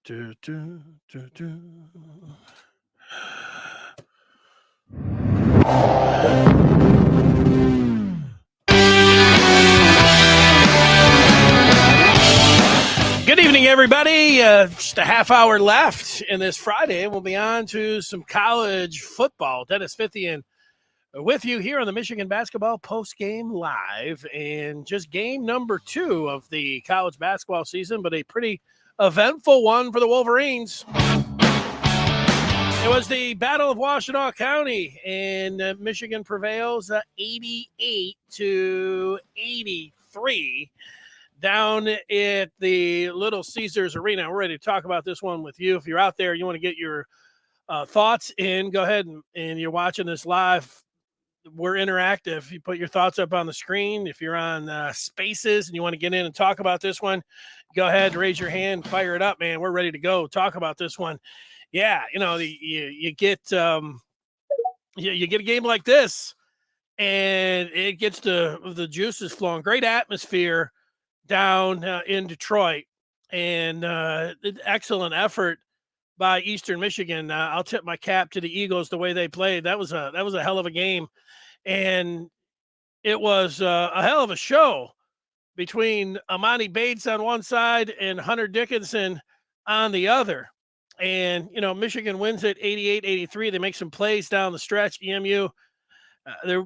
do, do, do, do. Good evening, everybody. Just a half hour left in this Friday. We'll be on to some college football. Dennis Fithian with you here on the Michigan Basketball Postgame Live. And just game number 2 of the college basketball season, but a pretty eventful one for the Wolverines. It was the Battle of Washtenaw County, and Michigan prevails 88-83 down at the Little Caesars Arena. We're ready to talk about this one with you. If you're out there, you want to get your thoughts in, go ahead and you're watching this live. We're interactive. You put your thoughts up on the screen. If you're on Spaces and you want to get in and talk about this one, go ahead, raise your hand, fire it up, man. We're ready to go talk about this one. Yeah, you get you get a game like this, and it gets the juices flowing. Great atmosphere down in Detroit, and excellent effort by Eastern Michigan. I'll tip my cap to the Eagles the way they played. That was a hell of a game, and it was a hell of a show between Amani Bates on one side and Hunter Dickinson on the other. And, Michigan wins it 88-83. They make some plays down the stretch. EMU, they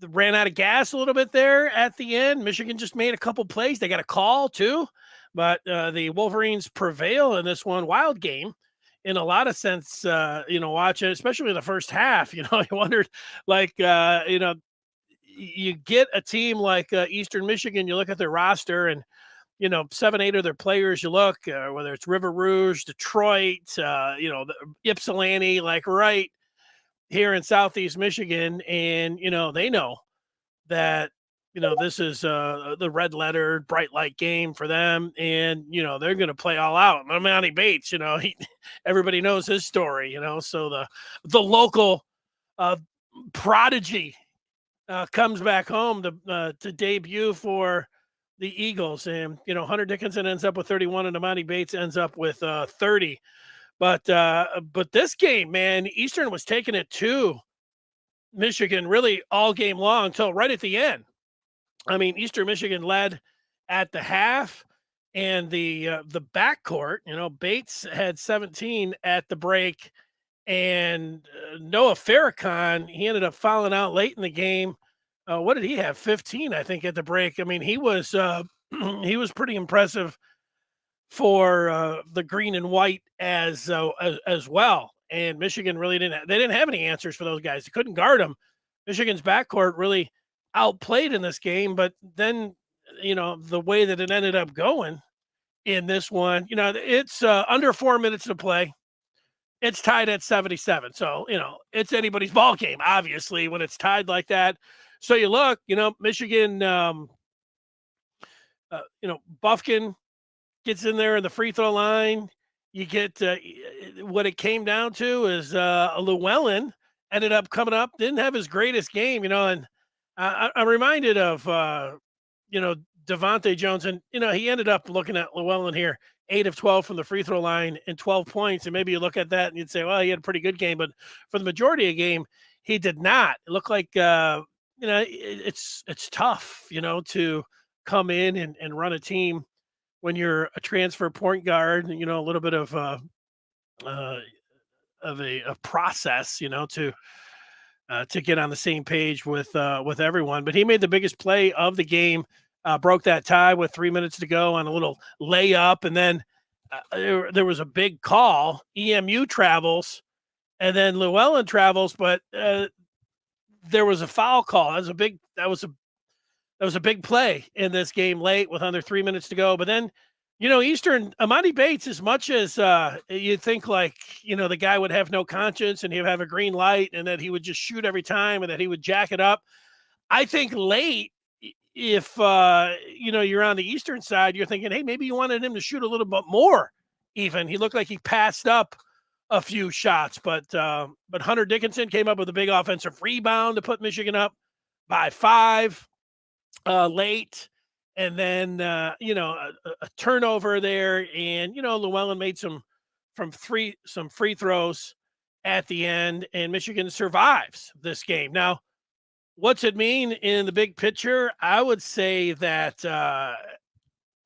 ran out of gas a little bit there at the end. Michigan just made a couple plays. They got a call, too. But the Wolverines prevail in this one. Wild game in a lot of sense, watching, especially in the first half. You wondered, you get a team like Eastern Michigan, you look at their roster and, 7-8 of their players, you look, whether it's River Rouge, Detroit, Ypsilanti, like right here in Southeast Michigan. And, they know that, this is the red letter, bright light game for them. And, they're going to play all out. Amani Bates, everybody knows his story, so the local prodigy comes back home to debut for the Eagles. And, Hunter Dickinson ends up with 31 and Amani Bates ends up with 30. But this game, man, Eastern was taking it to Michigan really all game long until right at the end. I mean, Eastern Michigan led at the half, and the backcourt, Bates had 17 at the break, and Noah Farrakhan, he ended up fouling out late in the game. What did he have? 15, I think, at the break. I mean, he was he was pretty impressive for the green and white as well. And Michigan really didn't have any answers for those guys. They couldn't guard them. Michigan's backcourt really outplayed in this game, but then the way that it ended up going in this one, it's under 4 minutes to play. It's tied at 77. So, it's anybody's ball game, obviously, when it's tied like that. So you look, Michigan, Buffkin gets in there in the free throw line. You get what it came down to is Llewellyn ended up coming up, didn't have his greatest game, and I'm reminded of, Devontae Jones. And, he ended up looking at Llewellyn here, 8 of 12 from the free throw line and 12 points. And maybe you look at that and you'd say, well, he had a pretty good game. But for the majority of the game, he did not. It looked like, it's tough, to come in and run a team when you're a transfer point guard, a little bit of a process, to get on the same page with everyone. But he made the biggest play of the game, broke that tie with 3 minutes to go on a little layup. And then there was a big call. EMU travels, and then Llewellyn travels, but there was a foul call. That was a big play in this game late with under 3 minutes to go. But then, Eastern, Amani Bates, as much as you'd think like, the guy would have no conscience and he'd have a green light and that he would just shoot every time and that he would jack it up. I think late, if, you're on the Eastern side, you're thinking, hey, maybe you wanted him to shoot a little bit more even. He looked like he passed up a few shots, but Hunter Dickinson came up with a big offensive rebound to put Michigan up by 5 late. And then, a turnover there. And, Llewellyn made some from some free throws at the end, and Michigan survives this game. Now, what's it mean in the big picture? I would say that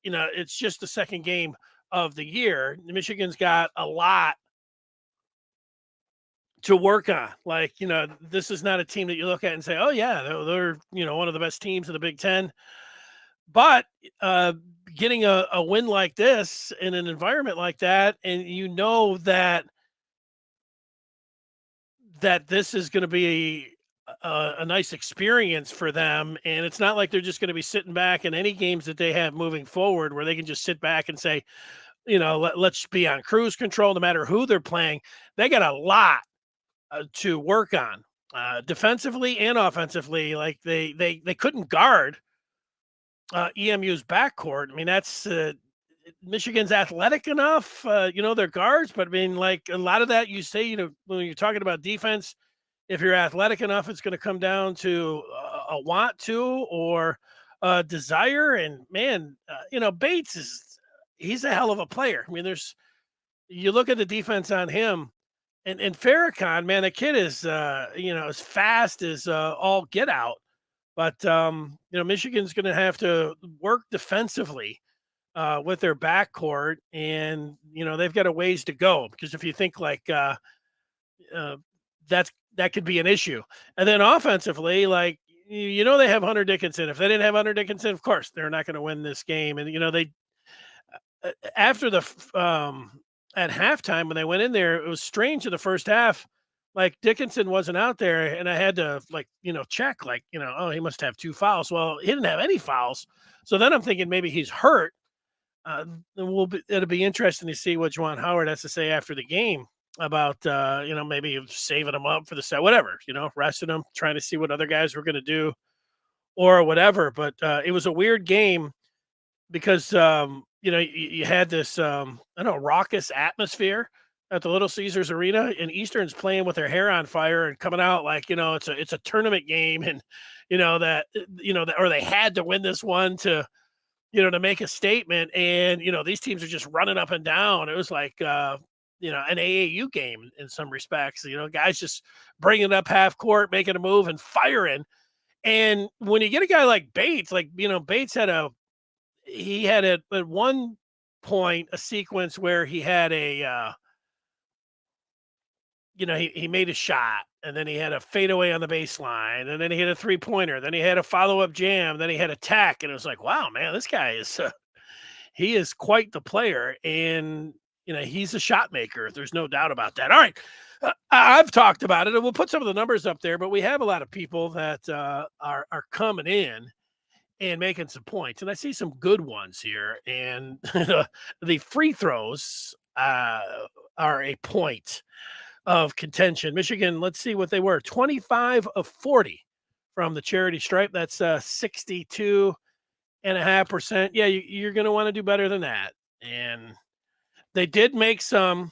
it's just the second game of the year. Michigan's got a lot to work on. Like, this is not a team that you look at and say, "Oh yeah, they're one of the best teams in the Big Ten." But getting a win like this in an environment like that, and that this is going to be a nice experience for them, and it's not like they're just going to be sitting back in any games that they have moving forward where they can just sit back and say, let's be on cruise control no matter who they're playing. They got a lot to work on defensively and offensively. Like they couldn't guard EMU's backcourt. I mean, that's Michigan's athletic enough, their guards, but I mean, like a lot of that you say, when you're talking about defense, if you're athletic enough, it's going to come down to a want to or a desire. And man, Bates he's a hell of a player. I mean, you look at the defense on him and Farrakhan, man, the kid is, as fast as all get out. But, Michigan's going to have to work defensively with their backcourt, and they've got a ways to go because if you think like that could be an issue, and then offensively, like they have Hunter Dickinson. If they didn't have Hunter Dickinson, of course they're not going to win this game. And they after the at halftime when they went in there, it was strange in the first half. Like Dickinson wasn't out there, and I had to check oh, he must have 2 fouls. Well, he didn't have any fouls, so then I'm thinking maybe he's hurt. It'll be interesting to see what Juwan Howard has to say after the game about maybe saving him up for the set, whatever, resting him, trying to see what other guys were going to do or whatever. But it was a weird game because you had this raucous atmosphere at the Little Caesars Arena, and Eastern's playing with their hair on fire and coming out like it's a tournament game, and or they had to win this one to make a statement. And, these teams are just running up and down. It was like, an AAU game in some respects, guys just bringing it up half court, making a move and firing. And when you get a guy like Bates, Bates had at one point, a sequence where he had he made a shot, and then he had a fadeaway on the baseline, and then he had a 3-pointer, then he had a follow-up jam, then he had a tack, and it was like, wow, man, this guy is he is quite the player, and he's a shot maker. There's no doubt about that. All right, I've talked about it, and we'll put some of the numbers up there, but we have a lot of people that are coming in and making some points, and I see some good ones here, and the free throws are a point of contention. Michigan, let's see what they were. 25 of 40 from the charity stripe. That's 62.5%. Yeah, you're going to want to do better than that. And they did make some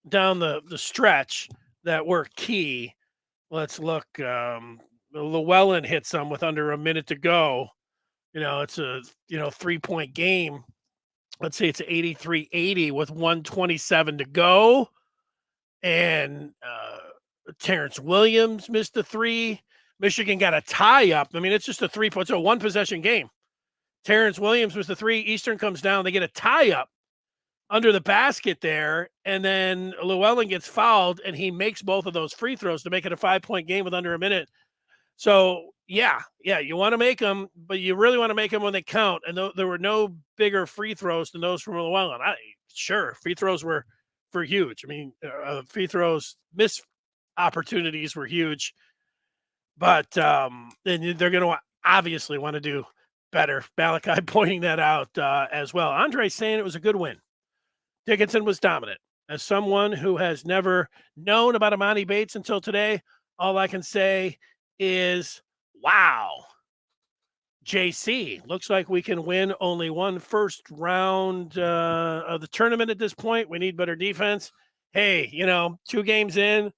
down the stretch that were key. Let's look. Llewellyn hit some with under a minute to go. It's a 3-point game. Let's say it's 83-80 with 127 to go. And Terrence Williams missed the 3. Michigan got a tie up. I mean, it's just a 3-point, so a 1-possession game. Terrence Williams was the 3. Eastern comes down. They get a tie up under the basket there, and then Llewellyn gets fouled, and he makes both of those free throws to make it a 5-point game with under a minute. So, yeah, you want to make them, but you really want to make them when they count. And there were no bigger free throws than those from Llewellyn. Sure, free throws were huge. I mean, free throws, missed opportunities were huge, but then they're going to obviously want to do better. Malachi pointing that out as well. Andre saying it was a good win. Dickinson was dominant. As someone who has never known about Amani Bates until today, all I can say is, wow. JC, looks like we can win only one first round of the tournament at this point. We need better defense. Hey, 2 games in,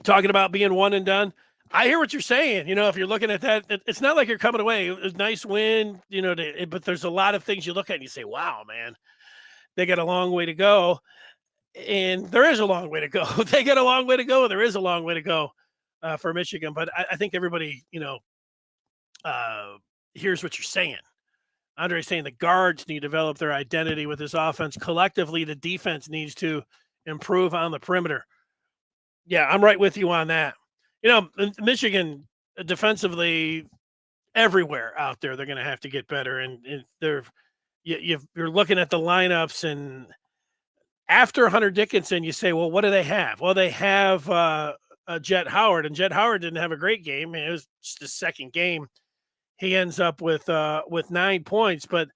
talking about being one and done. I hear what you're saying. If you're looking at that, it's not like you're coming away. It was a nice win, but there's a lot of things you look at and you say, wow, man, they got a long way to go. And there is a long way to go. They got a long way to go. There is a long way to go for Michigan. But I think everybody, uh, here's what you're saying. Andre's saying the guards need to develop their identity with this offense. Collectively, the defense needs to improve on the perimeter. Yeah, I'm right with you on that. Michigan defensively, everywhere out there, they're going to have to get better. And you're looking at the lineups, and after Hunter Dickinson, you say, well, what do they have? Well, they have Jet Howard, and Jet Howard didn't have a great game. It was just his second game. He ends up with 9 points, but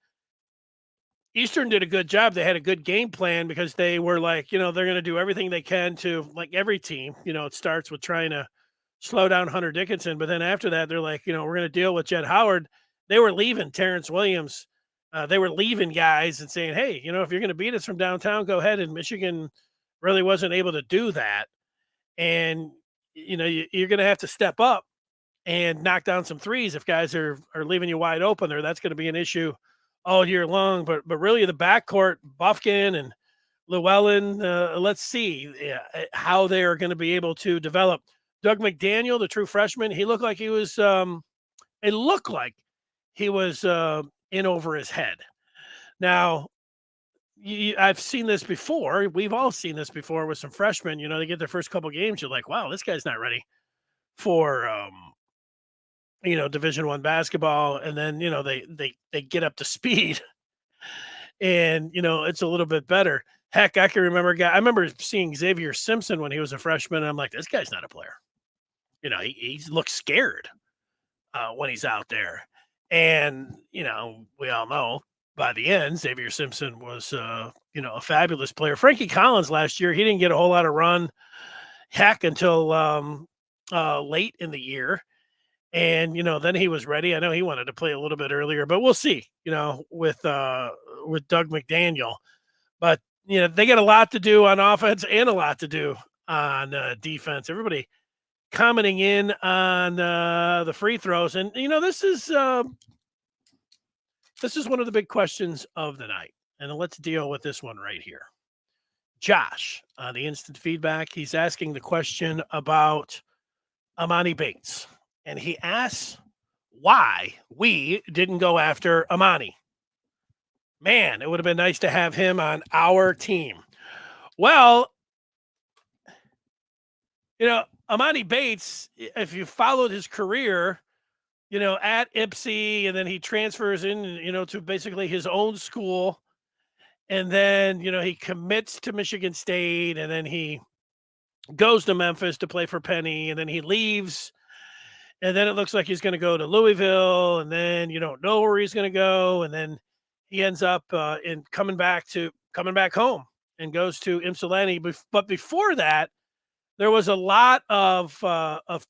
Eastern did a good job. They had a good game plan because they were like, they're going to do everything they can to, like every team, it starts with trying to slow down Hunter Dickinson. But then after that, they're like, we're going to deal with Jet Howard. They were leaving Terrence Williams. They were leaving guys and saying, hey, if you're going to beat us from downtown, go ahead. And Michigan really wasn't able to do that. And, you're going to have to step up and knock down some threes if guys are leaving you wide open there. That's going to be an issue all year long. But really the backcourt, Buffkin and Llewellyn, let's see how they are going to be able to develop. Doug McDaniel, the true freshman, he looked like he was in over his head. Now, I've seen this before. We've all seen this before with some freshmen. They get their first couple games. You're like, wow, this guy's not ready for Division I basketball, and then they get up to speed, and it's a little bit better. Heck, I can remember I remember seeing Xavier Simpson when he was a freshman, and I'm like, this guy's not a player. He looks scared when he's out there, and we all know by the end Xavier Simpson was a fabulous player. Frankie Collins last year, he didn't get a whole lot of run, heck, until late in the year. And, then he was ready. I know he wanted to play a little bit earlier, but we'll see, with Doug McDaniel. But, they got a lot to do on offense and a lot to do on defense. Everybody commenting in on the free throws. And, this is one of the big questions of the night. And let's deal with this one right here. Josh, on the instant feedback, he's asking the question about Amani Bates. And he asks why we didn't go after Amani. Man, it would have been nice to have him on our team. Well, Amani Bates, if you followed his career, at Ipsy, and then he transfers in, to basically his own school. And then, he commits to Michigan State, and then he goes to Memphis to play for Penny, and then he leaves. And then it looks like he's going to go to Louisville, and then you don't know where he's going to go. And then he ends up in coming back home and goes to Ypsilanti. But before that, there was a lot of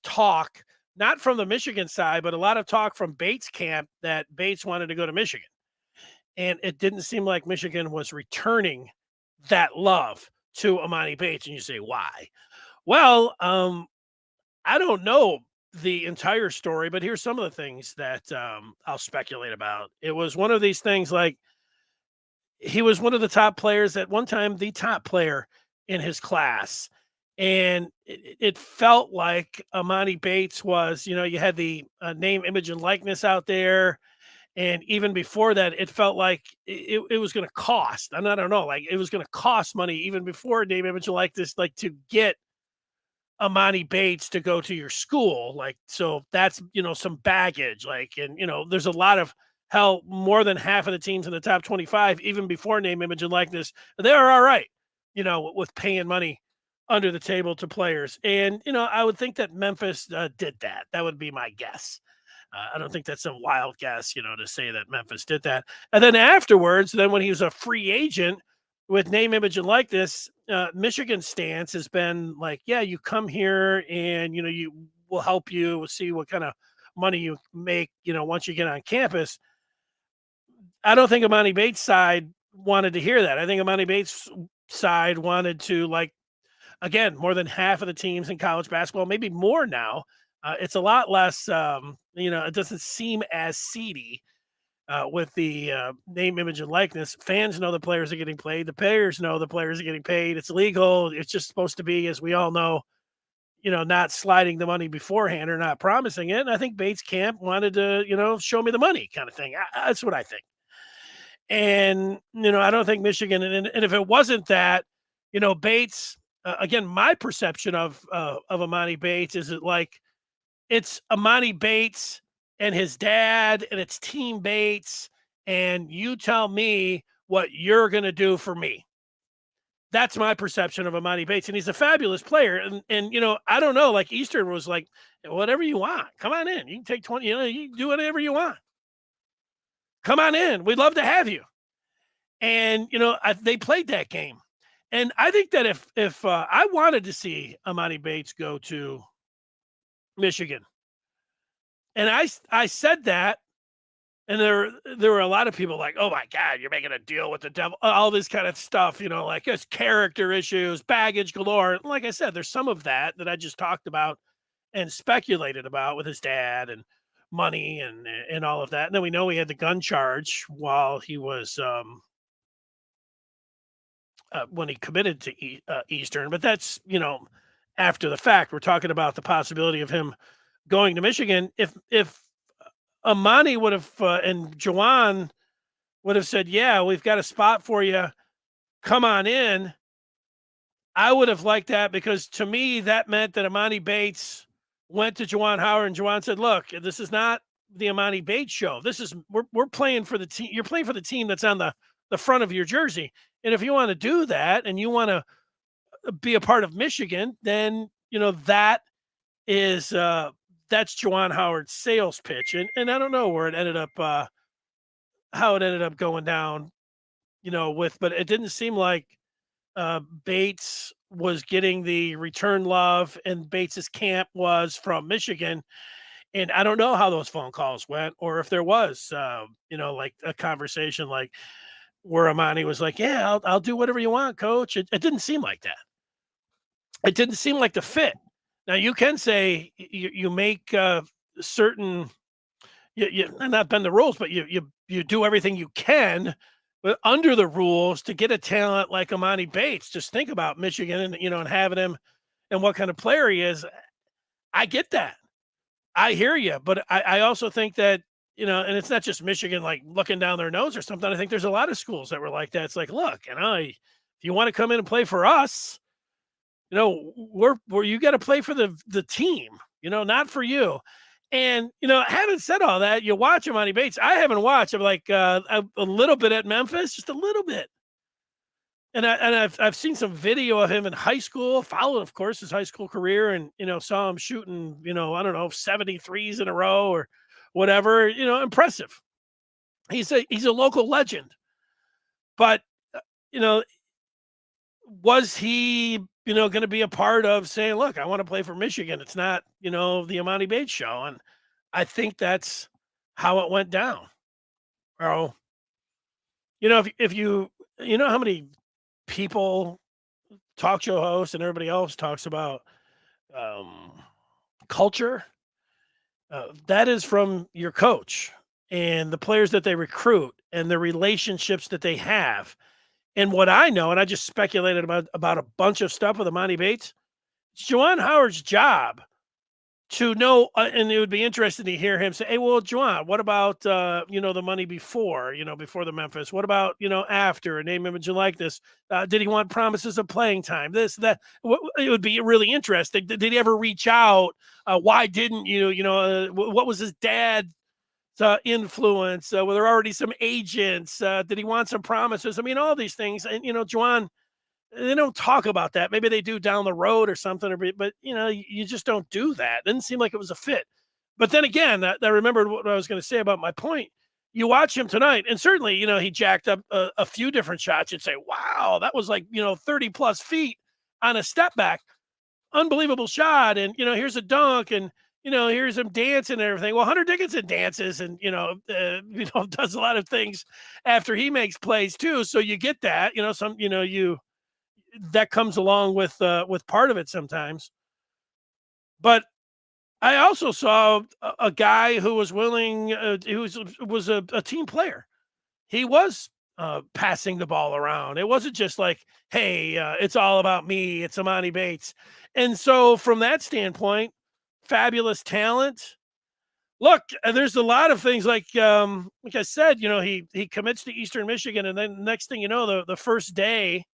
talk, not from the Michigan side, but a lot of talk from Bates camp that Bates wanted to go to Michigan. And it didn't seem like Michigan was returning that love to Amani Bates. And you say, why? Well, I don't know the entire story, but here's some of the things that I'll speculate about. It was one of these things like he was one of the top players at one time, the top player in his class. And it felt like Amani Bates was, you had the name, image, and likeness out there. And even before that, it felt like it was going to cost. And I don't know, like it was going to cost money even before name, image, and likeness, like to get Amani Bates to go to your school. Like, so that's, some baggage, like, and, there's a lot of more than half of the teams in the top 25, even before name, image, and likeness, they're all right, with paying money under the table to players. And, I would think that Memphis did that. That would be my guess. I don't think that's some wild guess, to say that Memphis did that. And then afterwards, when he was a free agent with name, image, and likeness, Michigan's stance has been like, yeah, you come here and, you will help you see what kind of money you make, once you get on campus. I don't think Amani Bates' side wanted to hear that. I think Amani Bates' side wanted to, like, again, more than half of the teams in college basketball, maybe more now. It's a lot less, it doesn't seem as seedy with the name, image, and likeness. Fans know the players are getting played. The players know the players are getting paid. It's legal. It's just supposed to be, as we all know, not sliding the money beforehand or not promising it. And I think Bates camp wanted to, show me the money kind of thing. That's what I think. And, I don't think Michigan, and if it wasn't that, Bates, again, my perception of Amani Bates is it like it's Amani Bates and his dad and it's Team Bates, and you tell me what you're going to do for me. That's my perception of Amani Bates, and he's a fabulous player. And I don't know, like Eastern was like, whatever you want, come on in. You can take 20, you can do whatever you want. Come on in. We'd love to have you. And, they played that game. And I think that if I wanted to see Amani Bates go to Michigan, and I said that, and there were a lot of people like, oh my God, you're making a deal with the devil, all this kind of stuff, like it's character issues, baggage galore. Like I said, there's some of that I just talked about and speculated about with his dad and money and all of that. And then we know he had the gun charge while he was when he committed to Eastern, but that's after the fact. We're talking about the possibility of him going to Michigan. If Amani would have and Juwan would have said, "Yeah, we've got a spot for you. Come on in." I would have liked that, because to me that meant that Amani Bates went to Juwan Howard and Juwan said, "Look, this is not the Amani Bates show. This is we're playing for the team. You're playing for the team that's on the front of your jersey. And if you want to do that and you want to be a part of Michigan, then that is that's Juwan Howard's sales pitch." And I don't know where it ended up how it ended up going down, but it didn't seem like Bates was getting the return love and Bates's camp was from Michigan. And I don't know how those phone calls went, or if there was, like a conversation like where Amani was like, "Yeah, I'll do whatever you want, coach." It didn't seem like that. It didn't seem like the fit. Now you can say you make certain, you not bend the rules, but you do everything you can, but under the rules to get a talent like Amani Bates. Just think about Michigan and and having him and what kind of player he is. I get that. I hear you, but I also think that, and it's not just Michigan like looking down their nose or something. I think there's a lot of schools that were like that. It's like, look, if you want to come in and play for us, we're you got to play for the team, not for you. And having said all that, you watch Amani Bates. I haven't watched. I'm like a little bit at Memphis, just a little bit. And I've seen some video of him in high school, followed, of course, his high school career, and saw him shooting, I don't know, 73s in a row or whatever, impressive. He's a local legend. But was he, going to be a part of saying, "Look, I want to play for Michigan. It's not, the Amani Bates show." And I think that's how it went down. Oh, if you how many people, talk show hosts and everybody else talks about culture, that is from your coach and the players that they recruit and the relationships that they have. And what I know, and I just speculated about a bunch of stuff with Amani Bates, it's Juwan Howard's job to know, and it would be interesting to hear him say, "Hey, well, Juwan, what about the money before, before the Memphis? What about after, name, image, and likeness? Did he want promises of playing time? This, that." It would be really interesting. Did he ever reach out? Why didn't you? What was his dad's influence? Were there already some agents? Did he want some promises? I mean, all these things. And Juwan, they don't talk about that. Maybe they do down the road or something, but you just don't do that. It didn't seem like it was a fit. But then again, I remembered what I was going to say about my point. You watch him tonight, and certainly, he jacked up a few different shots. You'd say, "Wow, that was like 30 plus feet on a step back, unbelievable shot." And here's a dunk, and here's him dancing and everything. Well, Hunter Dickinson dances, and does a lot of things after he makes plays too. So you get that, that comes along with part of it sometimes. But I also saw a guy who was willing, who was a team player. He was passing the ball around. It wasn't just like, hey, it's all about me. It's Amani Bates. And so, from that standpoint, fabulous talent. Look, there's a lot of things like I said, he commits to Eastern Michigan, and then next thing you know, the first day,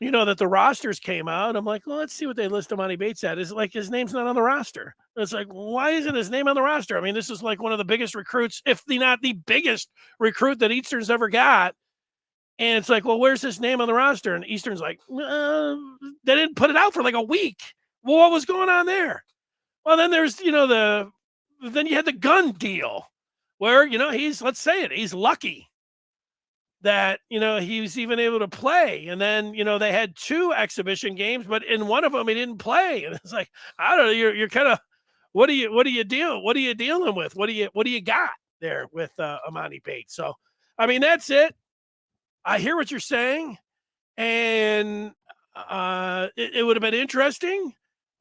that the rosters came out. I'm like, well, let's see what they list Amani Bates at. Is like his name's not on the roster. It's like, why isn't his name on the roster? I mean, this is like one of the biggest recruits, if not the biggest recruit that Eastern's ever got. And it's like, well, where's his name on the roster? And Eastern's like, they didn't put it out for like a week. Well, what was going on there? Well, then there's, then you had the gun deal where, let's say it, he's lucky that, he was even able to play. And then, they had 2 exhibition games, but in one of them he didn't play. And it's like, I don't know, you're kind of, what are you dealing with? What do you got there with Amani Bates? So, I mean, that's it. I hear what you're saying, and it would have been interesting,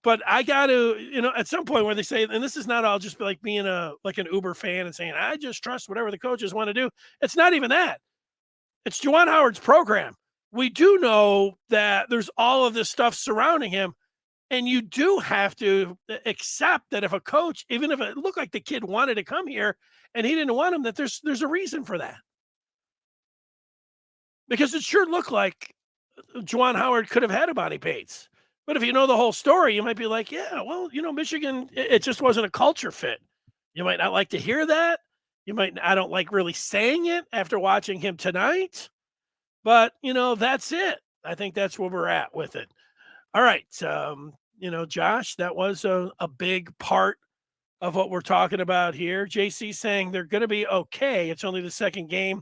but I got to, at some point where they say, and this is not all just like being an Uber fan and saying, I just trust whatever the coaches want to do. It's not even that. It's Juwan Howard's program. We do know that there's all of this stuff surrounding him, and you do have to accept that if a coach, even if it looked like the kid wanted to come here and he didn't want him, that there's a reason for that. Because it sure looked like Juwan Howard could have had Amani Bates. But if you know the whole story, you might be like, yeah, well, Michigan, it just wasn't a culture fit. You might not like to hear that. I don't like really saying it after watching him tonight. But, that's it. I think that's where we're at with it. All right. Josh, that was a big part of what we're talking about here. JC saying they're going to be okay. It's only the second game.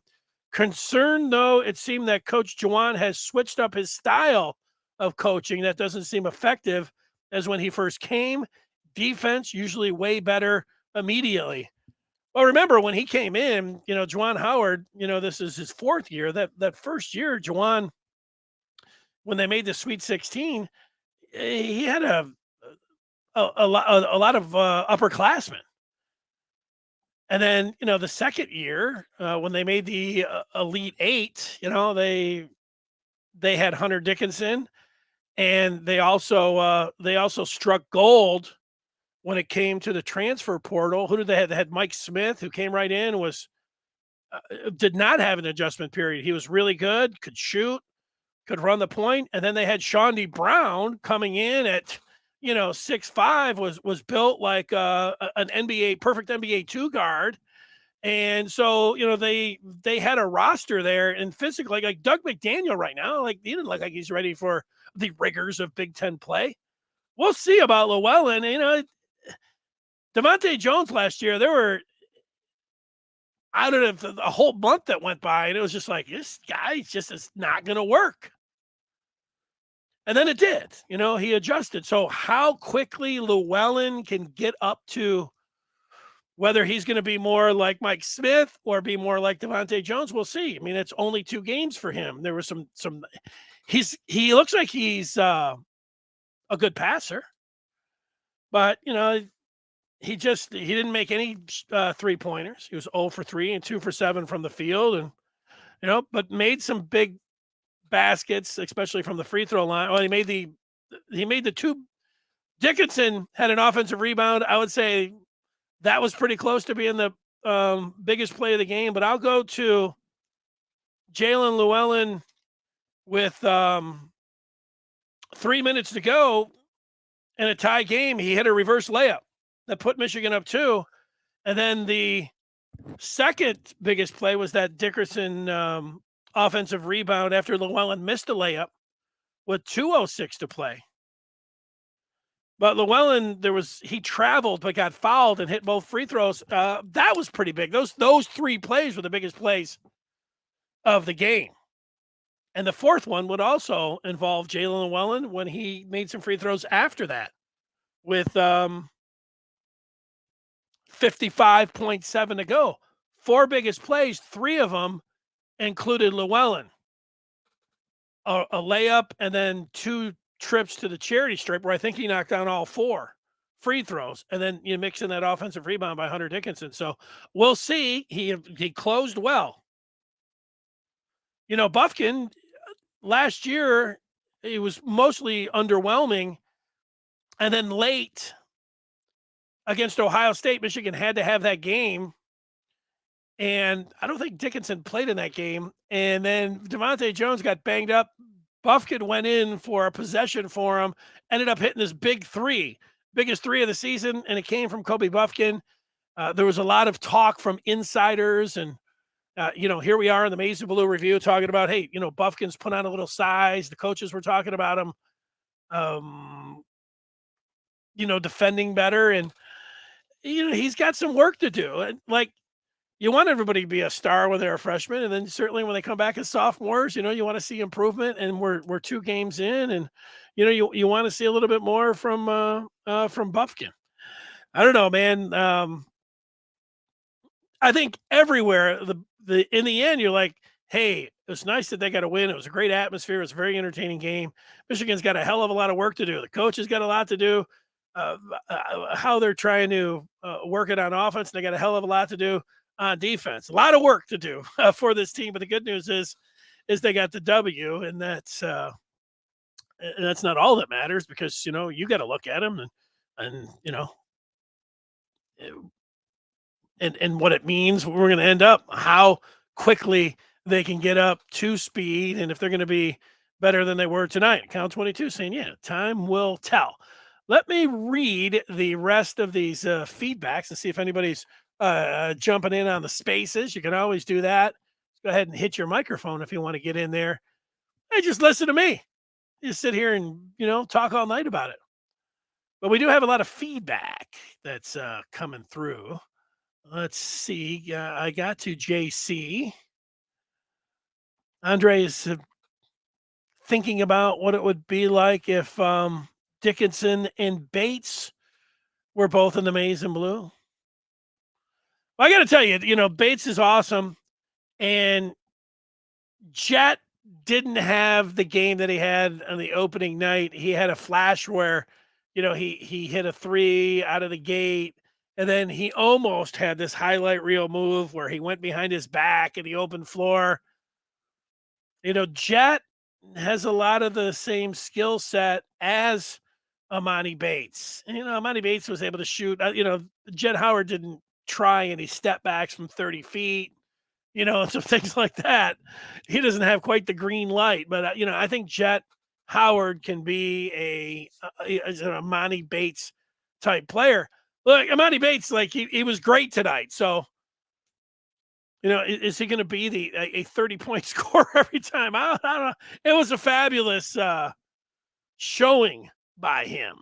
Concerned, though, it seemed that Coach Juwan has switched up his style of coaching. That doesn't seem effective as when he first came. Defense usually way better immediately. Well, remember when he came in, Juwan Howard, this is his 4th year. That first year, Juwan, when they made the Sweet 16, he had a lot of upperclassmen. And then, the second year, when they made the Elite 8, they had Hunter Dickinson, and they also struck gold when it came to the transfer portal. Who did they have? They had Mike Smith, who came right in, did not have an adjustment period. He was really good, could shoot, could run the point. And then they had Shawnee Brown coming in at 6'5", was built like an perfect NBA 2 guard. And so, they had a roster there, and physically, like Doug McDaniel right now, like he didn't look like he's ready for the rigors of Big Ten play. We'll see about Llewellyn. Devontae Jones last year, there were, I don't know, a whole month that went by, and it was just like, this guy just is not going to work. And then it did. He adjusted. So how quickly Llewellyn can get up to whether he's going to be more like Mike Smith or be more like Devontae Jones, we'll see. I mean, it's only 2 games for him. There was some. He looks like he's a good passer, but he didn't make any 3-pointers. He was 0 for 3 and 2 for 7 from the field, and but made some big baskets, especially from the free throw line. Well, he made the 2. Dickinson had an offensive rebound. I would say that was pretty close to being the biggest play of the game, but I'll go to Jalen Llewellyn with 3 minutes to go in a tie game. He hit a reverse layup that put Michigan up 2. And then the second biggest play was that Dickerson offensive rebound after Llewellyn missed a layup with 2:06 to play. But Llewellyn, he traveled but got fouled and hit both free throws. That was pretty big. Those 3 plays were the biggest plays of the game. And the fourth one would also involve Jalen Llewellyn when he made some free throws after that with 55.7 to go. 4 biggest plays, 3 of them included Llewellyn. A layup and then 2 trips to the charity stripe where I think he knocked down all 4 free throws, and then you mix in that offensive rebound by Hunter Dickinson. So we'll see. He closed well. Buffkin last year, he was mostly underwhelming, and then late against Ohio State, Michigan had to have that game. And I don't think Dickinson played in that game. And then Devontae Jones got banged up. Buffkin went in for a possession for him, ended up hitting this big three, biggest three of the season, and it came from Kobe Buffkin. There was a lot of talk from insiders, and here we are in the Maize and Blue review talking about, hey, Buffkin's put on a little size. The coaches were talking about him, defending better, and he's got some work to do. And you want everybody to be a star when they're a freshman, and then certainly when they come back as sophomores, you want to see improvement. And we're 2 games in, and you want to see a little bit more from Buffkin. I don't know, man. I think everywhere in the end, you're like, hey, it was nice that they got a win. It was a great atmosphere. It was a very entertaining game. Michigan's got a hell of a lot of work to do. The coach has got a lot to do. How they're trying to work it on offense, they got a hell of a lot to do on defense. A lot of work to do for this team. But the good news is they got the W, and that's not all that matters, because you got to look at them and and what it means. We're going to end up, how quickly they can get up to speed, and if they're going to be better than they were tonight. Count 22 saying, yeah, time will tell. Let me read the rest of these feedbacks and see if anybody's jumping in on the spaces. You can always do that. Go ahead and hit your microphone if you want to get in there. Hey, just listen to me. Just sit here and, talk all night about it. But we do have a lot of feedback that's coming through. Let's see. I got to JC. Andre is thinking about what it would be like if Dickinson and Bates were both in the Maize and Blue. Well, I got to tell you, Bates is awesome, and Jet didn't have the game that he had on the opening night. He had a flash where, he hit a 3 out of the gate, and then he almost had this highlight reel move where he went behind his back in the open floor. Jet has a lot of the same skill set as Amani Bates. And, Amani Bates was able to shoot. Jet Howard didn't try any step backs from 30 feet, and some things like that. He doesn't have quite the green light, but, I think Jet Howard can be an Amani Bates type player. Look, Amani Bates, he was great tonight. So, is he going to be a 30-point scorer every time? I don't know. It was a fabulous showing by him.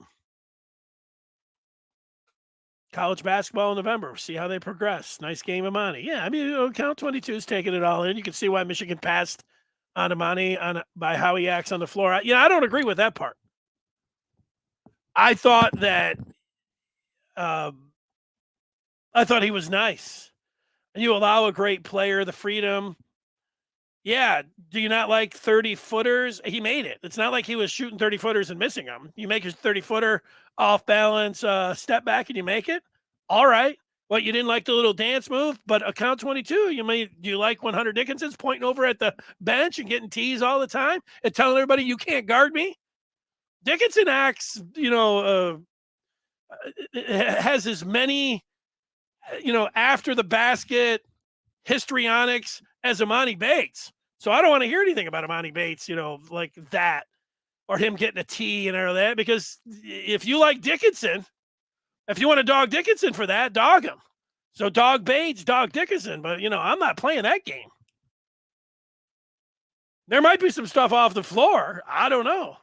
College basketball in November. See how they progress. Nice game, Amani. Yeah, Count 22 is taking it all in. You can see why Michigan passed on Amani by how he acts on the floor. I don't agree with that part. I thought that he was nice. And you allow a great player the freedom. Yeah. Do you not like 30-footers? He made it. It's not like he was shooting 30-footers and missing them. You make his 30-footer off balance step back and you make it. All right. Well, you didn't like the little dance move, but Count 22, do you like when Hunter Dickinson's pointing over at the bench and getting teased all the time and telling everybody you can't guard me? Dickinson acts, has as many, after the basket histrionics as Amani Bates. So I don't want to hear anything about Amani Bates, like that, or him getting a tee and all that, because if you like Dickinson, if you want to dog Dickinson for that, dog him. So dog Bates, dog Dickinson, but I'm not playing that game. There might be some stuff off the floor. I don't know.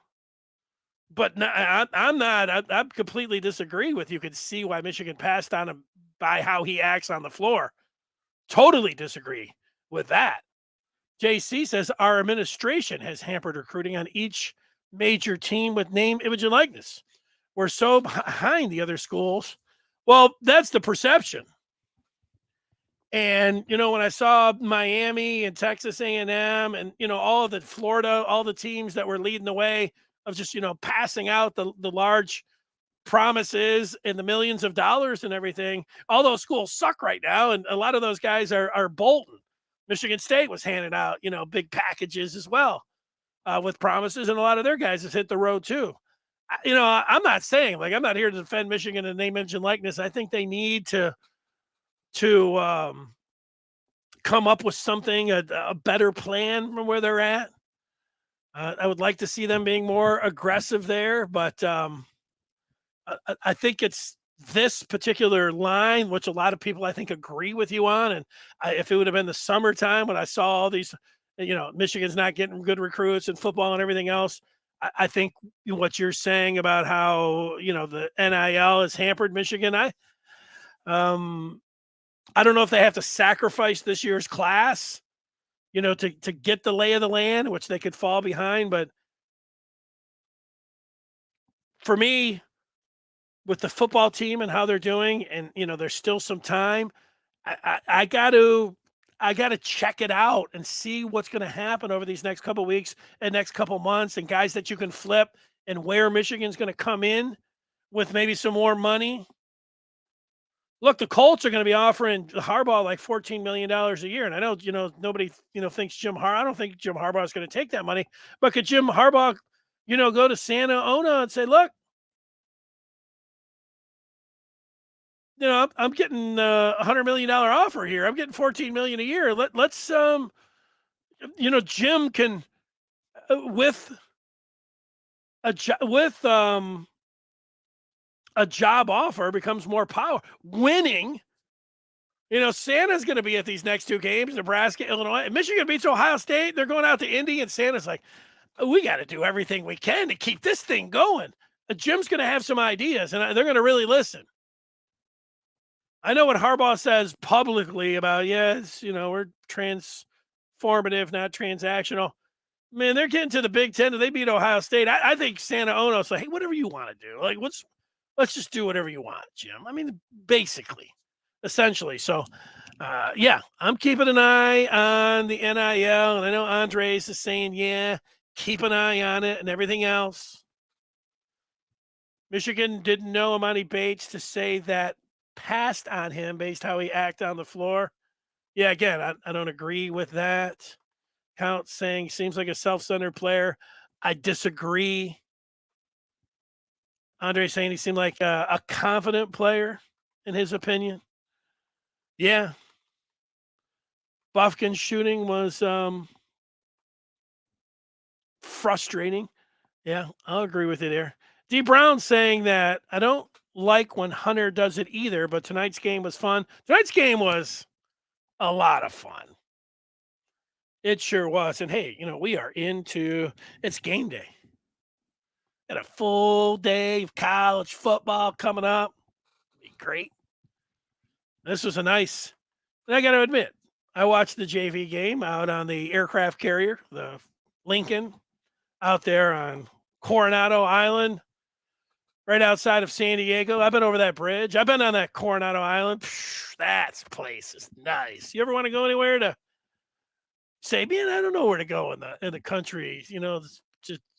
But no, I'm not. I completely disagree with you. You could see why Michigan passed on him by how he acts on the floor. Totally disagree with that. JC says our administration has hampered recruiting on each major team with name, image, and likeness. We're so behind the other schools. Well, that's the perception. And, when I saw Miami and Texas A&M and, all of the Florida, all the teams that were leading the way of just, passing out the large promises and the millions of dollars and everything. All those schools suck right now, and a lot of those guys are bolting. Michigan State was handing out, big packages as well with promises, and a lot of their guys have hit the road too. I'm not saying I'm not here to defend Michigan in name, image, and likeness. I think they need to come up with something, a better plan from where they're at. I would like to see them being more aggressive there, but I think it's this particular line, which a lot of people I think agree with you on. And if it would have been the summertime when I saw all these, Michigan's not getting good recruits and football and everything else, I think what you're saying about how the NIL has hampered Michigan. I don't know if they have to sacrifice this year's class, to get the lay of the land, which they could fall behind. But for me, with the football team and how they're doing, and there's still some time, I got to check it out and see what's going to happen over these next couple weeks and next couple months, and guys that you can flip, and where Michigan's going to come in with maybe some more money. Look, the Colts are going to be offering Harbaugh like $14 million a year. And I know, nobody, thinks I don't think Jim Harbaugh is going to take that money, but could Jim Harbaugh, go to Santa Ona and say, look, I'm getting $100 million offer here. I'm getting $14 million a year. Let's Jim can with a job offer becomes more power. Winning, Santa's going to be at these next two games, Nebraska, Illinois. If Michigan beats Ohio State, they're going out to Indy, and Santa's like, we got to do everything we can to keep this thing going. Jim's going to have some ideas, and they're going to really listen. I know what Harbaugh says publicly about, we're transformative, not transactional. Man, they're getting to the Big Ten, and they beat Ohio State. I think Santa Ona's like, hey, whatever you want to do. Let's just do whatever you want, Jim. I mean, basically, essentially. So, I'm keeping an eye on the NIL, and I know Andres is saying, keep an eye on it and everything else. Michigan didn't know Amani Bates to say that passed on him based how he acted on the floor. Yeah, again, I don't agree with that. Count saying seems like a self-centered player. I disagree. Andre saying he seemed like a confident player, in his opinion. Yeah. Bufkin's shooting was frustrating. Yeah, I'll agree with you there. D. Brown saying that I don't like when Hunter does it either, but tonight's game was fun. Tonight's game was a lot of fun. It sure was. And hey, we are it's game day. Got a full day of college football coming up. Be great. This was and I got to admit, I watched the JV game out on the aircraft carrier, the Lincoln, out there on Coronado Island, right outside of San Diego. I've been over that bridge. I've been on that Coronado Island. That place is nice. You ever want to go anywhere to say, man, I don't know where to go in the country,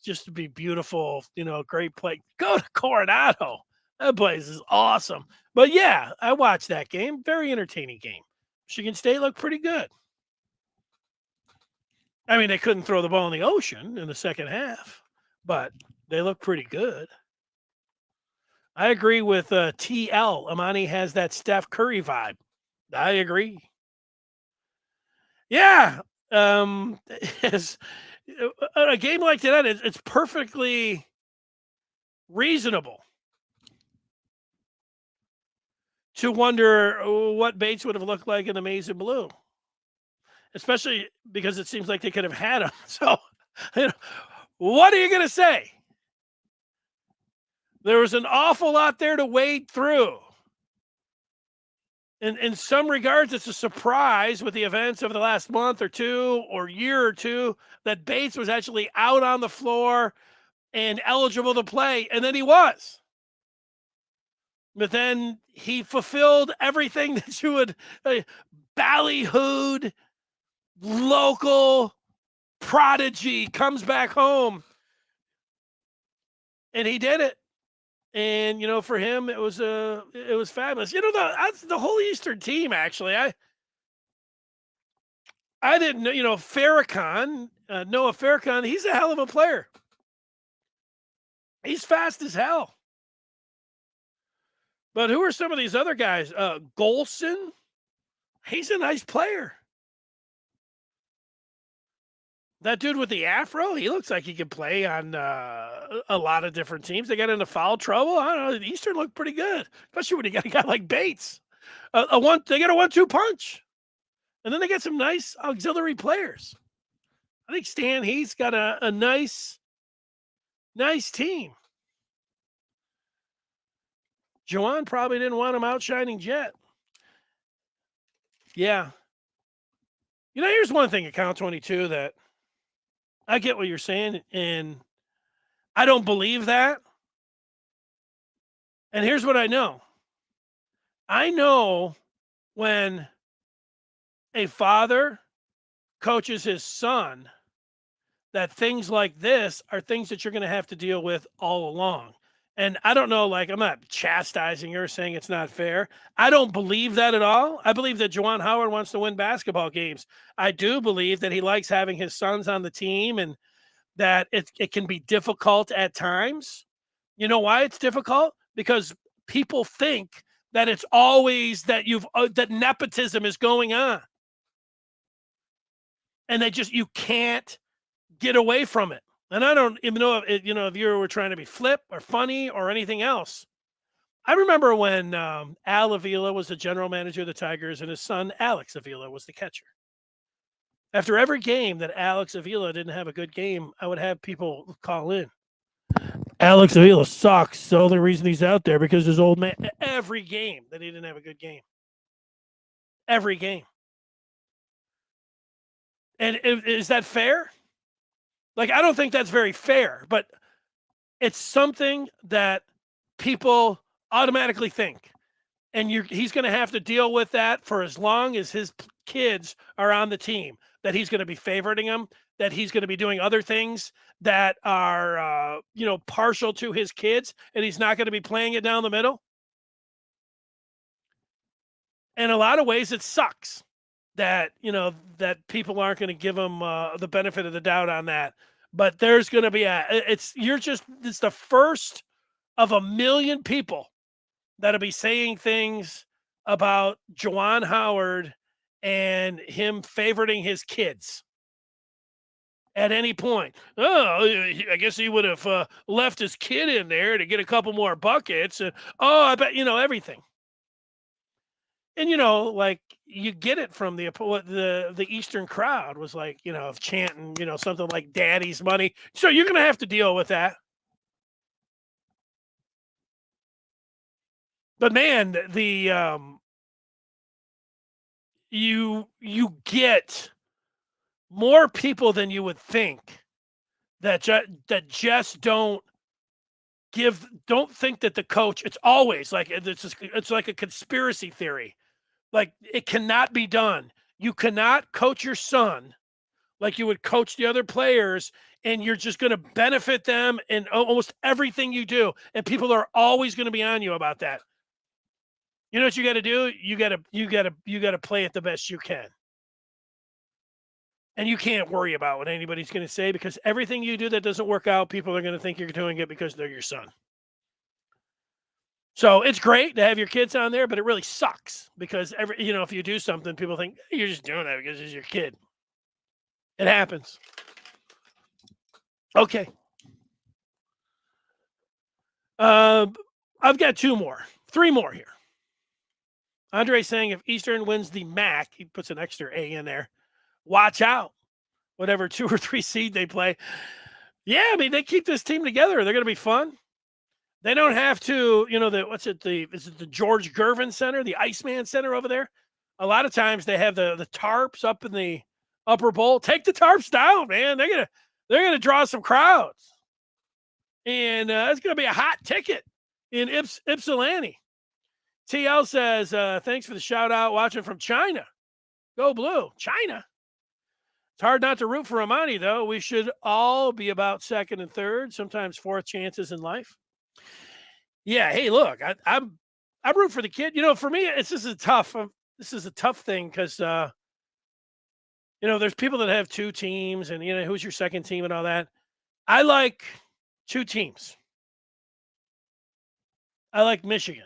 just to be beautiful, great place. Go to Coronado. That place is awesome. But yeah, I watched that game. Very entertaining game. Michigan State looked pretty good. I mean, they couldn't throw the ball in the ocean in the second half, but they looked pretty good. I agree with TL. Amani has that Steph Curry vibe. I agree. Yeah. It's, a game like that, it's perfectly reasonable to wonder what Bates would have looked like in the maize and blue, especially because it seems like they could have had him. So, what are you going to say? There was an awful lot there to wade through. In some regards, it's a surprise with the events of the last month or two or year or two that Bates was actually out on the floor and eligible to play, and then he was. But then he fulfilled everything that you would ballyhooed, local prodigy comes back home, and he did it. And for him, it was fabulous. The whole Eastern team. Actually, I didn't know. Farrakhan, Noah Farrakhan. He's a hell of a player. He's fast as hell. But who are some of these other guys? Golson. He's a nice player. That dude with the afro, he looks like he could play on a lot of different teams. They got into foul trouble. I don't know. The Eastern looked pretty good, especially when you got a guy like Bates. They got a 1-2 punch, and then they get some nice auxiliary players. I think Stan Heath's got a nice team. Juwan probably didn't want him outshining Jet. Yeah. Here's one thing at Count 22 that I get what you're saying, and I don't believe that. And here's what I know. I know when a father coaches his son that things like this are things that you're going to have to deal with all along. And I don't know, I'm not chastising her saying it's not fair. I don't believe that at all. I believe that Juwan Howard wants to win basketball games. I do believe that he likes having his sons on the team and that it can be difficult at times. You know why it's difficult? Because people think that it's always that that nepotism is going on. And you can't get away from it. And I don't even know if you were trying to be flip or funny or anything else. I remember when Al Avila was the general manager of the Tigers and his son Alex Avila was the catcher. After every game that Alex Avila didn't have a good game, I would have people call in. Alex Avila sucks. The only reason he's out there because his old man. Every game that he didn't have a good game. Every game. And is that fair? I don't think that's very fair, but it's something that people automatically think. And he's going to have to deal with that for as long as his kids are on the team, that he's going to be favoriting them, that he's going to be doing other things that are, partial to his kids, and he's not going to be playing it down the middle. In a lot of ways, it sucks that, that people aren't going to give him the benefit of the doubt on that. But there's going to be it's the first of a million people that'll be saying things about Juwan Howard and him favoriting his kids at any point. Oh, I guess he would have left his kid in there to get a couple more buckets. And, I bet, everything. And, you get it from the Eastern crowd was chanting, something like daddy's money. So you're going to have to deal with that. But man, you get more people than you would think that just don't think that the coach. It's always it's like a conspiracy theory. It cannot be done. You cannot coach your son like you would coach the other players, and you're just going to benefit them in almost everything you do. And people are always going to be on you about that. You know what you got to do? You got to play it the best you can. And you can't worry about what anybody's going to say, because everything you do that doesn't work out, people are going to think you're doing it because they're your son. So it's great to have your kids on there, but it really sucks because if you do something, people think you're just doing that because it's your kid. It happens. Okay. I've got 3 more here. Andre saying if Eastern wins the MAC, he puts an extra A in there. Watch out. Whatever 2 or 3 seed they play. Yeah, I mean, they keep this team together. They're going to be fun. They don't have to, is it the George Gervin Center, the Iceman Center over there? A lot of times they have the tarps up in the upper bowl. Take the tarps down, man. They're gonna draw some crowds, and it's gonna be a hot ticket in Ypsilanti. TL says, thanks for the shout out. Watching from China. Go Blue, China. It's hard not to root for Amani, though. We should all be about second and third, sometimes fourth chances in life. Yeah. Hey, look, I'm rooting for the kid. For me, it's just a tough. This is a tough thing because there's people that have two teams, and who's your second team and all that. I like two teams. I like Michigan,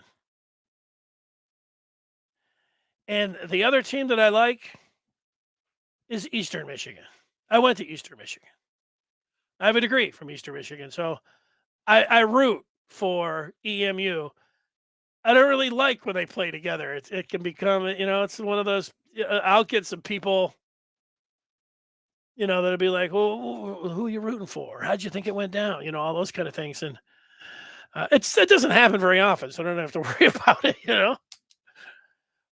and the other team that I like is Eastern Michigan. I went to Eastern Michigan. I have a degree from Eastern Michigan, so I root for EMU. I don't really like when they play together. It can become, it's one of those. I'll get some people, that'll be like, "Well, who are you rooting for? How'd you think it went down?" All those kind of things, and it doesn't happen very often, so I don't have to worry about it.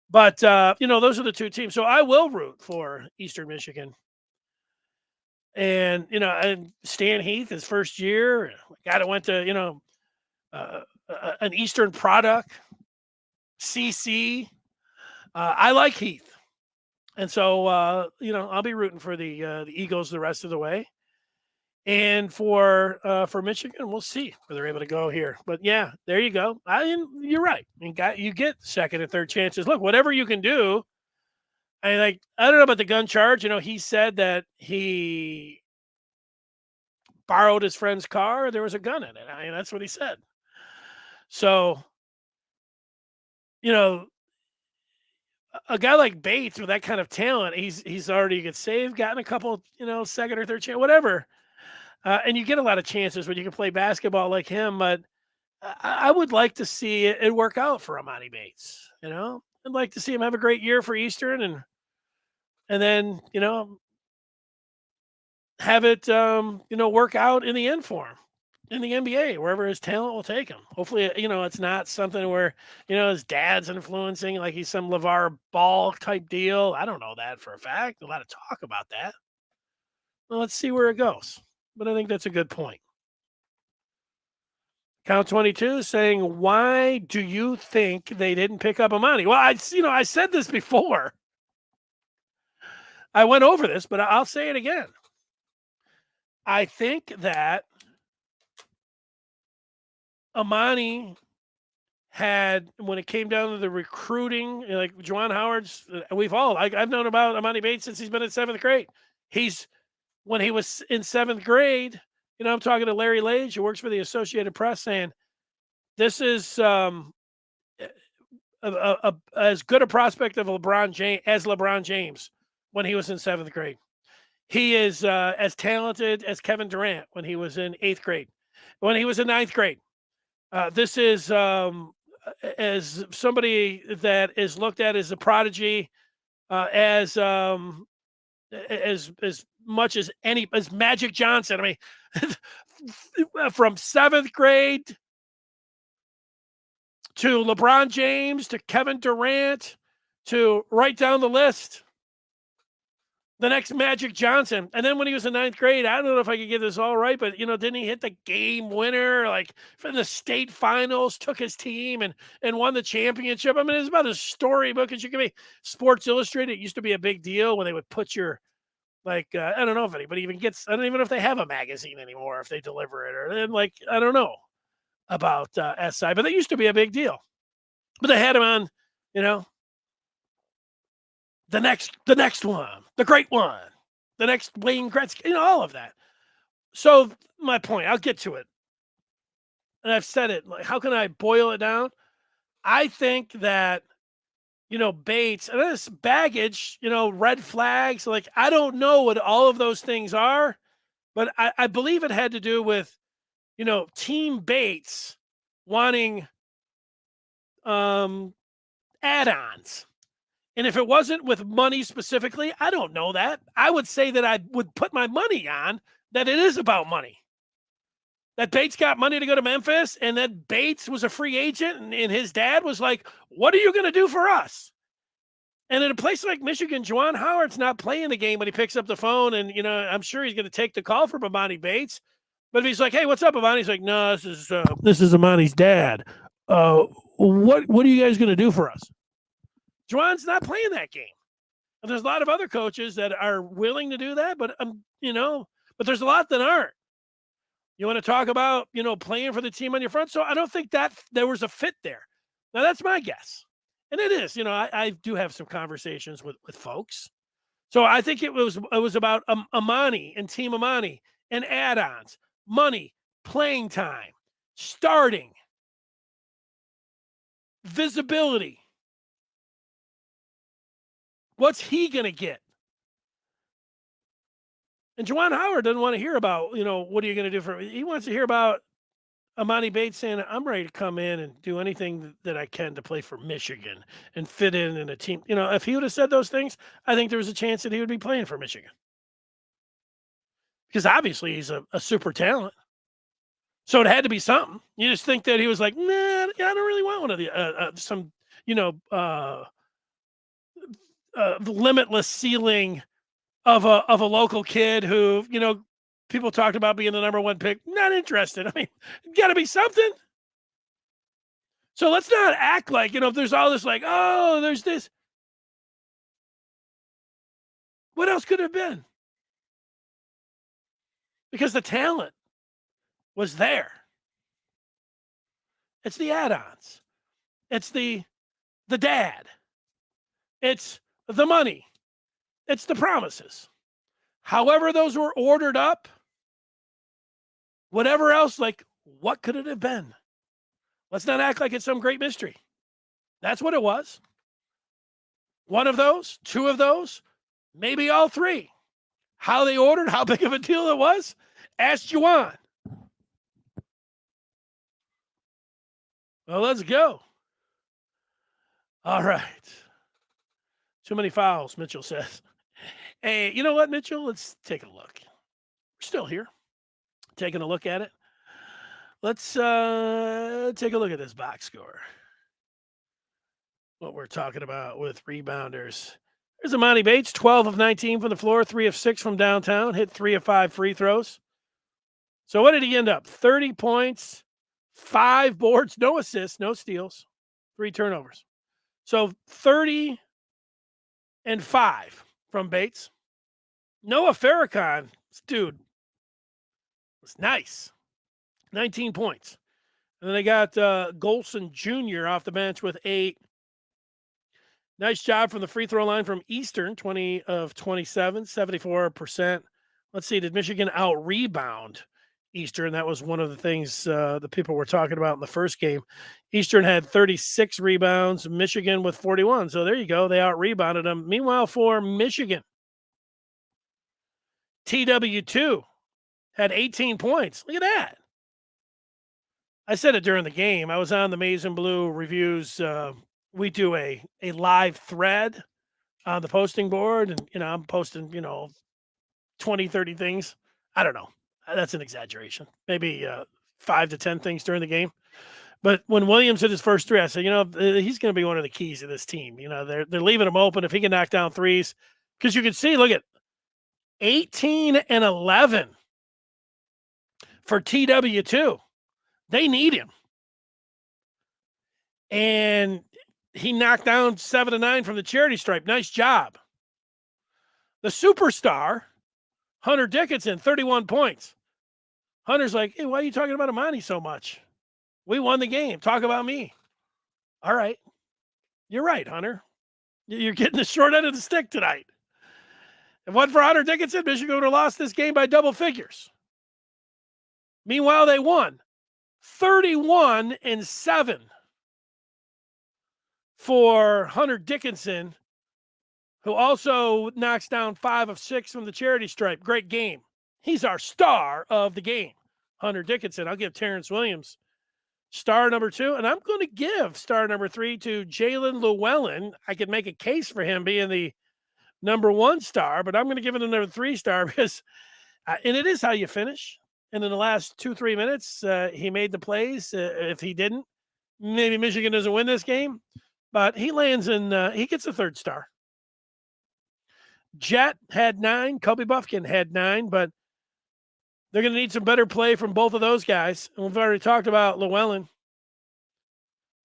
But those are the two teams. So I will root for Eastern Michigan, and Stan Heath, his first year, guy that went to an Eastern product, CC. I like Heath. And so, I'll be rooting for the Eagles the rest of the way, and for Michigan, we'll see where they're able to go here. But yeah, there you go. You're right. You get second and third chances. Look, whatever you can do. I don't know about the gun charge. He said that he borrowed his friend's car. There was a gun in it. That's what he said. So, you know, a guy like Bates with that kind of talent, he's already get saved, gotten a couple, second or third chance, whatever. And you get a lot of chances when you can play basketball like him. But I would like to see it work out for Amani Bates. I'd like to see him have a great year for Eastern, and then have it work out in the end for him in the NBA, wherever his talent will take him. Hopefully, it's not something where, his dad's influencing, like he's some LeVar Ball type deal. I don't know that for a fact. A lot of talk about that. Well, let's see where it goes. But I think that's a good point. Count 22 saying, why do you think they didn't pick up Amani? Well, I said this before. I went over this, but I'll say it again. I think that Amani had, when it came down to the recruiting, like Juwan Howard's, I've known about Amani Bates since he's been in seventh grade. When he was in seventh grade, I'm talking to Larry Lage, who works for the Associated Press, saying this is as good a prospect of LeBron James as LeBron James when he was in seventh grade. He is as talented as Kevin Durant when he was in eighth grade. When he was in ninth grade, this is as somebody that is looked at as a prodigy, as much as Magic Johnson. I mean, from seventh grade to LeBron James to Kevin Durant to right down the list, the next Magic Johnson. And then when he was in ninth grade, I don't know if I could get this all right, but didn't he hit the game winner like for the state finals, took his team and won the championship? I mean, it's about as storybook as you can be. Sports Illustrated used to be a big deal when they would put your I don't know if anybody even gets, I don't even know if they have a magazine anymore, if they deliver it, or then I don't know about SI, but that used to be a big deal. But they had him on, the next one, the great one, the next Wayne Gretzky, all of that. So my point, I'll get to it. And I've said it, how can I boil it down? I think that, Bates and this baggage, red flags, I don't know what all of those things are, but I believe it had to do with, Team Bates wanting add-ons. And if it wasn't with money specifically, I don't know that. I would say that I would put my money on that it is about money. That Bates got money to go to Memphis, and that Bates was a free agent, and his dad was like, what are you going to do for us? And in a place like Michigan, Juwan Howard's not playing the game when he picks up the phone, and, I'm sure he's going to take the call from Amani Bates. But if he's like, hey, what's up, Amani? He's like, no, this is Amani's dad. What are you guys going to do for us? Juwan's not playing that game. And there's a lot of other coaches that are willing to do that, but but there's a lot that aren't. You want to talk about, playing for the team on your front? So I don't think that there was a fit there. Now that's my guess. And it is, I do have some conversations with folks. So I think it was about Amani and Team Amani and add-ons, money, playing time, starting, visibility. What's he going to get? And Juwan Howard doesn't want to hear about, what are you going to do for me? He wants to hear about Amani Bates saying, I'm ready to come in and do anything that I can to play for Michigan and fit in a team. If he would have said those things, I think there was a chance that he would be playing for Michigan. Because obviously he's a super talent. So it had to be something. You just think that he was like, nah, I don't really want one of the, the limitless ceiling of a local kid who, people talked about being the number one pick. Not interested. I mean, got to be something. So let's not act like, there's all this like, oh, there's this. What else could it have been? Because the talent was there. It's the add-ons. It's the dad. It's the money. It's the promises. However those were ordered up, whatever else, like, what could it have been? Let's not act like it's some great mystery. That's what it was. One of those, two of those, maybe all three. How they ordered, how big of a deal it was, ask Juwan. Well, let's go. All right. Too many fouls, Mitchell says. Hey, you know what, Mitchell? Let's take a look. We're still here. Taking a look at it. Let's take a look at this box score. What we're talking about with rebounders. There's Amani Bates, 12 of 19 from the floor, 3 of 6 from downtown, hit 3 of 5 free throws. So what did he end up? 30 points, 5 boards, no assists, no steals, 3 turnovers. So 30 and 5 from Bates. Noah Farrakhan, dude, was nice. 19 points. And then they got Golson Jr. off the bench with 8. Nice job from the free throw line from Eastern, 20 of 27, 74%. Let's see, did Michigan out-rebound Eastern? That was one of the things the people were talking about in the first game. Eastern had 36 rebounds, Michigan with 41. So there you go. They out-rebounded them. Meanwhile, for Michigan, TW2 had 18 points. Look at that. I said it during the game. I was on the Maize and Blue reviews. We do a live thread on the posting board, and I'm posting 20, 30 things. I don't know. That's an exaggeration. Maybe 5 to 10 things during the game. But when Williams hit his first 3, I said, he's going to be one of the keys of this team. They're leaving him open if he can knock down threes, because you can see, look at 18 and 11 for TW2. They need him. And he knocked down 7 to 9 from the charity stripe. Nice job. The superstar, Hunter Dickinson, 31 points. Hunter's like, hey, why are you talking about Amani so much? We won the game. Talk about me. All right. You're right, Hunter. You're getting the short end of the stick tonight. If it wasn't for Hunter Dickinson, Michigan would have lost this game by double figures. Meanwhile, they won 31-7 for Hunter Dickinson, who also knocks down 5 of 6 from the charity stripe. Great game. He's our star of the game, Hunter Dickinson. I'll give Terrence Williams star number 2, and I'm going to give star number 3 to Jalen Llewellyn. I could make a case for him being the number 1 star, but I'm going to give him the number 3 star because, and it is how you finish. And in the last 2-3 minutes, he made the plays. If he didn't, maybe Michigan doesn't win this game. But he lands in, he gets a 3rd star. Jet had 9. Kobe Buffkin had 9. But they're going to need some better play from both of those guys. And we've already talked about Llewellyn.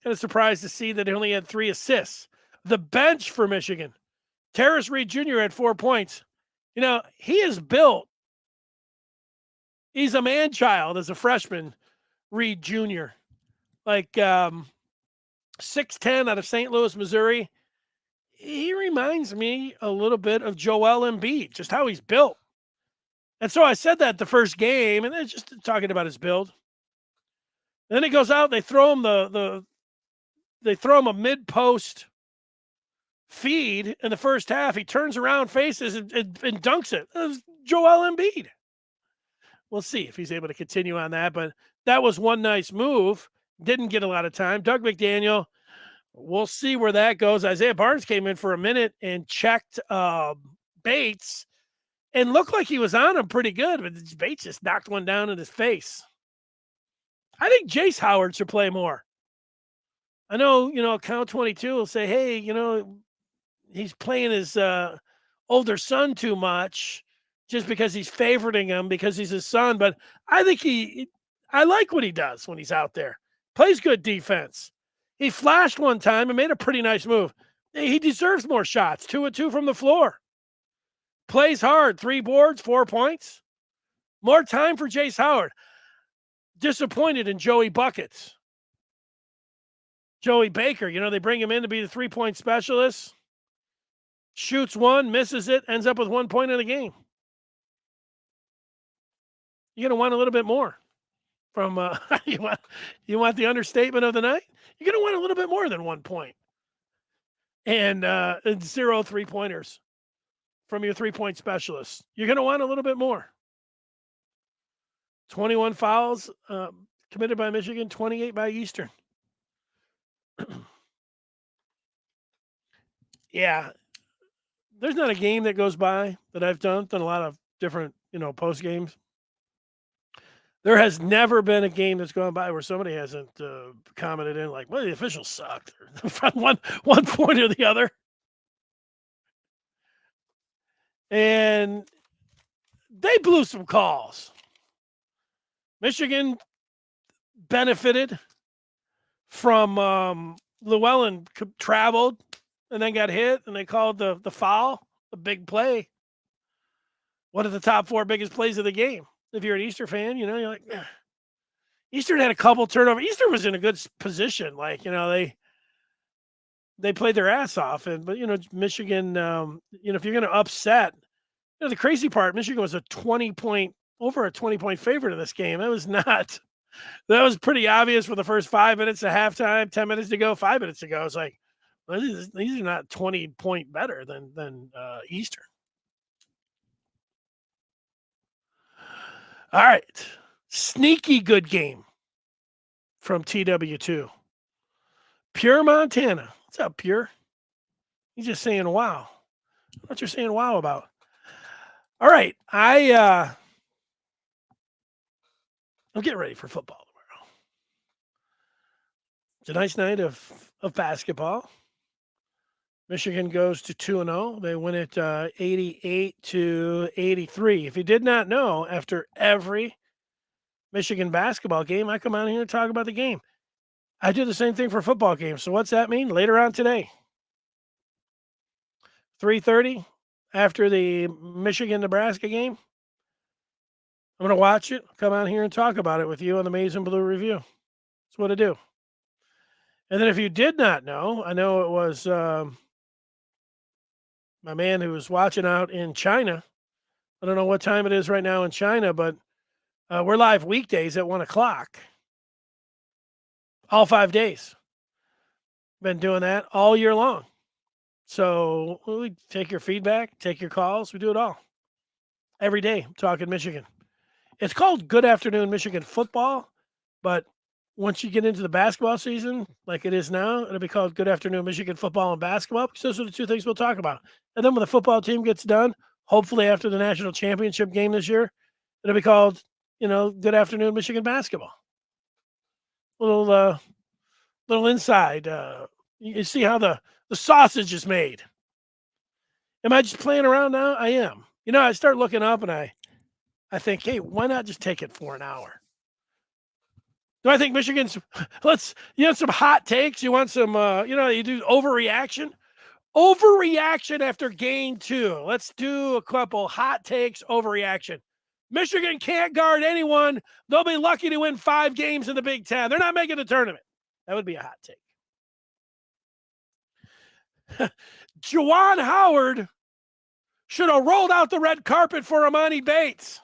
Kind of surprised to see that he only had 3 assists. The bench for Michigan. Terrace Reed Jr. had 4 points. He is built He's a man-child as a freshman, Reed Jr. Like 6'10" out of St. Louis, Missouri. He reminds me a little bit of Joel Embiid, just how he's built. And so I said that the first game, and then just talking about his build. And then he goes out, they throw him they throw him a mid-post feed in the first half. He turns around, faces, and dunks it. That was Joel Embiid. We'll see if he's able to continue on that, but that was one nice move. Didn't get a lot of time. Doug McDaniel, we'll see where that goes. Isaiah Barnes came in for a minute and checked Bates and looked like he was on him pretty good, but Bates just knocked one down in his face. I think Jace Howard should play more. I know, Count 22 will say, hey, he's playing his older son too much just because he's favoriting him because he's his son. But I think I like what he does when he's out there. Plays good defense. He flashed one time and made a pretty nice move. He deserves more shots, 2 of 2 from the floor. Plays hard, 3 boards, 4 points. More time for Jace Howard. Disappointed in Joey Buckets. Joey Baker, they bring him in to be the 3-point specialist. Shoots one, misses it, ends up with 1 point in the game. You're going to want a little bit more from you want the understatement of the night? You're going to want a little bit more than 1 point. And 0 3-pointers from your 3-point specialist. You're going to want a little bit more. 21 fouls committed by Michigan, 28 by Eastern. Yeah. There's not a game that goes by that I've done a lot of different, post games. There has never been a game that's gone by where somebody hasn't commented in like, well, the officials sucked from one point or the other. And they blew some calls. Michigan benefited from Llewellyn traveled and then got hit, and they called the foul, the big play. One of the top 4 biggest plays of the game. If you're an Easter fan, you're like, Eastern had a couple turnovers. Eastern was in a good position. Like, they played their ass off. But Michigan, if you're going to upset, the crazy part, Michigan was over a 20-point favorite in this game. That was pretty obvious for the first 5 minutes of halftime, 10 minutes to go, 5 minutes to go. It's like, well, these are not 20-point better than Eastern. All right. Sneaky good game from TW2. Pure Montana. What's up, Pure? He's just saying wow. What you're saying wow about. All right. I'm getting ready for football tomorrow. It's a nice night of basketball. Michigan goes to 2-0. They win it 88-83. If you did not know, after every Michigan basketball game, I come out here and talk about the game. I do the same thing for football games. So what's that mean? Later on today, 3:30 after the Michigan-Nebraska game, I'm going to watch it, come out here and talk about it with you on the Maize and Blue Review. That's what I do. And then if you did not know, I know it was my man who was watching out in China. I don't know what time it is right now in China, but we're live weekdays at 1 o'clock. All 5 days. Been doing that all year long. So we take your feedback, take your calls. We do it all. Every day, talking Michigan. It's called Good Afternoon Michigan Football, but once you get into the basketball season, like it is now, it'll be called Good Afternoon Michigan Football and Basketball, because those are the 2 things we'll talk about. And then when the football team gets done, hopefully after the national championship game this year, it'll be called, Good Afternoon Michigan Basketball. Little inside. You see how the sausage is made. Am I just playing around now? I am. I start looking up and I think, hey, why not just take it for an hour? Do I think Michigan's, some hot takes? You want some, you do overreaction? Overreaction after game 2. Let's do a couple hot takes, overreaction. Michigan can't guard anyone. They'll be lucky to win 5 games in the Big Ten. They're not making the tournament. That would be a hot take. Juwan Howard should have rolled out the red carpet for Amani Bates.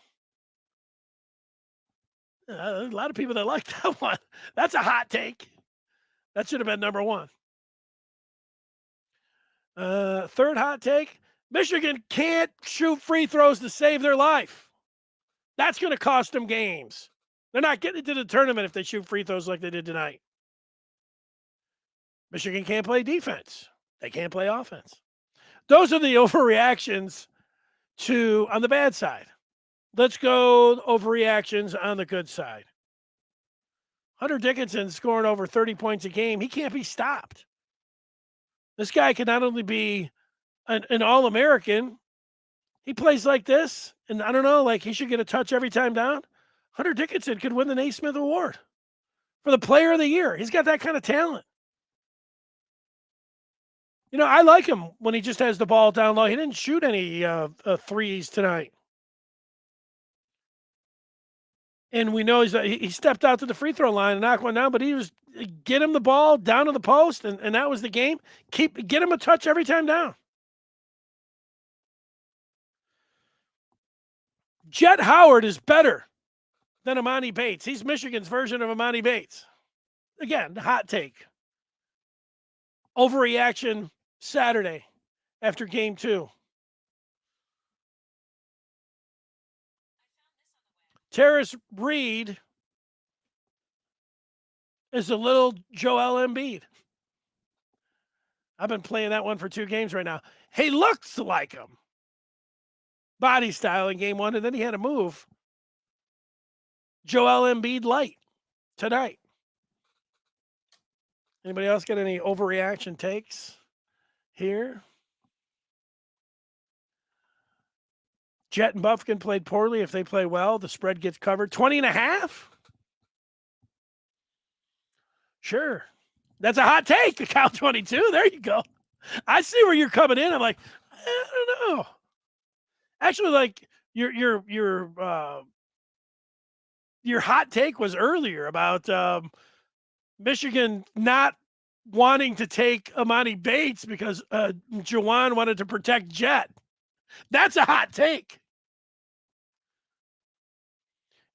A lot of people that like that one. That's a hot take. That should have been number 1. Third hot take, Michigan can't shoot free throws to save their life. That's going to cost them games. They're not getting into the tournament if they shoot free throws like they did tonight. Michigan can't play defense. They can't play offense. Those are the overreactions on the bad side. Let's go overreactions on the good side. Hunter Dickinson scoring over 30 points a game. He can't be stopped. This guy can not only be an All-American, he plays like this, and I don't know, like he should get a touch every time down. Hunter Dickinson could win the Naismith Award for the Player of the Year. He's got that kind of talent. You know, I like him when he just has the ball down low. He didn't shoot any threes tonight. And we know he stepped out to the free throw line and knocked one down, but he was get him the ball down to the post, and that was the game. Get him a touch every time down. Jet Howard is better than Amani Bates. He's Michigan's version of Amani Bates. Again, hot take. Overreaction Saturday after game 2. Terrace Reed is a little Joel Embiid. I've been playing that one for 2 games right now. He looks like him. Body style in game 1, and then he had a move. Joel Embiid light tonight. Anybody else got any overreaction takes here? Jet and Buffkin played poorly. If they play well, the spread gets covered. 20.5? Sure. That's a hot take. The count 22. There you go. I see where you're coming in. I'm like, I don't know. Actually, like your hot take was earlier about Michigan not wanting to take Amani Bates because Juwan wanted to protect Jet. That's a hot take.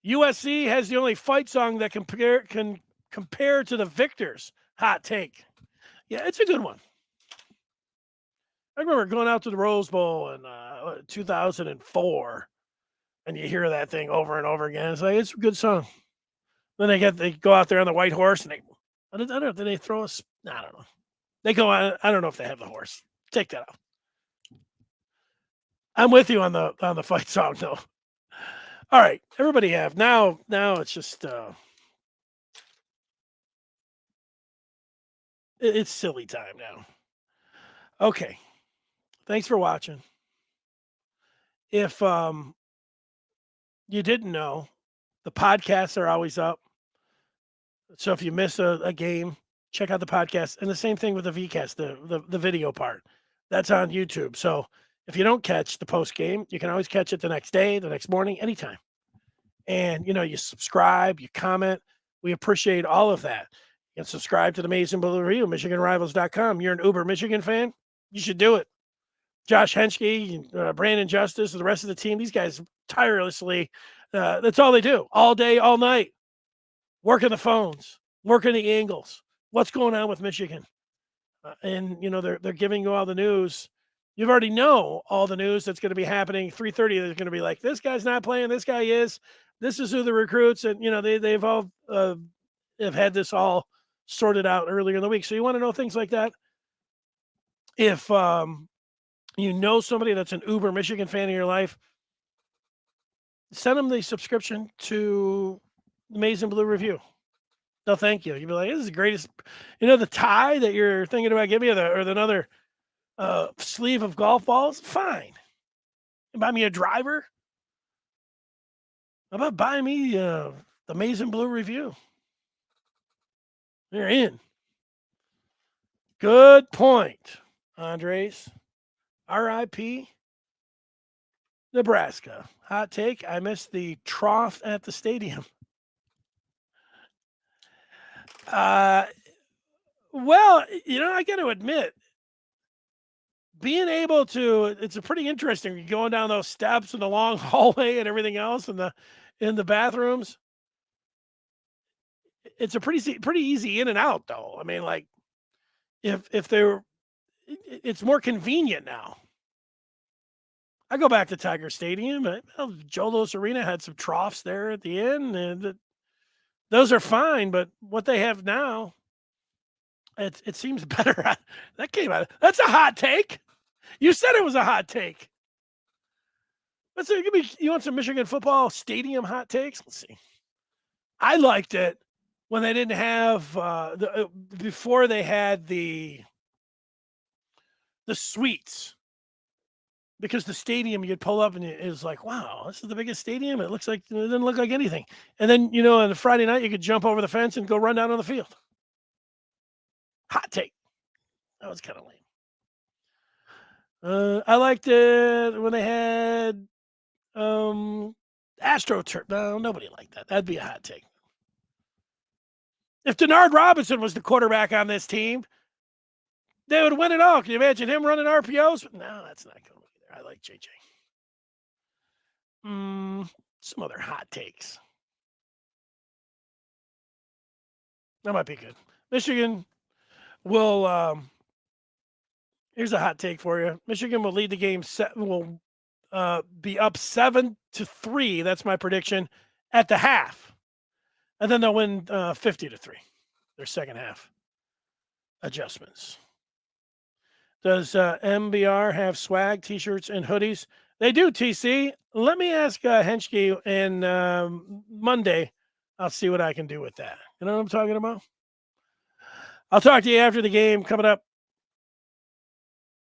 USC has the only fight song that can compare to the victors. Hot take. Yeah, it's a good one. I remember going out to the Rose Bowl in 2004, and you hear that thing over and over again. It's like, it's a good song. Then they go out there on the white horse, and I don't know, did they throw us? I don't know. They go on, I don't know if they have the horse. Take that out. I'm with you on the fight song, though. All right, everybody have. Now it's just it's silly time now. Okay. Thanks for watching. If you didn't know, the podcasts are always up. So if you miss a game, check out the podcast. And the same thing with the VCast, the video part. That's on YouTube. So if you don't catch the post game, you can always catch it the next day, the next morning, anytime. And, you subscribe, you comment. We appreciate all of that. You can subscribe to the Amazing Blue Review, MichiganRivals.com. You're an Uber Michigan fan? You should do it. Josh Henschke, Brandon Justice, the rest of the team, these guys tirelessly, that's all they do, all day, all night. Working the phones, working the angles. What's going on with Michigan? And, they're giving you all the news. You've already know all the news that's going to be happening. 3:30, they're going to be like, this guy's not playing, this guy is. This is who the recruits, and, they've all have had this all sorted out earlier in the week. So you want to know things like that? If you know somebody that's an Uber Michigan fan in your life, send them the subscription to Amazing Blue Review. They'll thank you. You'll be like, this is the greatest. The tie that you're thinking about giving me, or another sleeve of golf balls, fine. You buy me a driver. How about buying me the Amazing Blue Review? You're in. Good point, Andres. R.I.P. Nebraska. Hot take, I missed the trough at the stadium. Well, I got to admit, being able to, it's a pretty interesting. You're going down those steps and the long hallway and everything else in the bathrooms. It's a pretty easy in and out, though. I mean, like if they're, it's more convenient now. I go back to Tiger Stadium. Joe Louis Arena had some troughs there at the end, and those are fine. But what they have now, it seems better. That came out. That's a hot take. You said it was a hot take. Let's see. You want some Michigan football stadium hot takes? Let's see. I liked it when they didn't have before they had the suites, because the stadium you'd pull up and it was like, wow, this is the biggest stadium. It doesn't look like anything. And then on the Friday night you could jump over the fence and go run down on the field. Hot take. That was kind of lame. I liked it when they had AstroTurf. No, nobody liked that. That'd be a hot take. If Denard Robinson was the quarterback on this team, they would win it all. Can you imagine him running RPOs? No, that's not going either. I like JJ. Some other hot takes. That might be good. Michigan will. Here's a hot take for you. Michigan will lead the game. Will be up 7-3. That's my prediction at the half, and then they'll win 50-3. Their second half adjustments. Does MBR have swag, T-shirts, and hoodies? They do, TC. Let me ask Henschke, and Monday I'll see what I can do with that. You know what I'm talking about? I'll talk to you after the game coming up.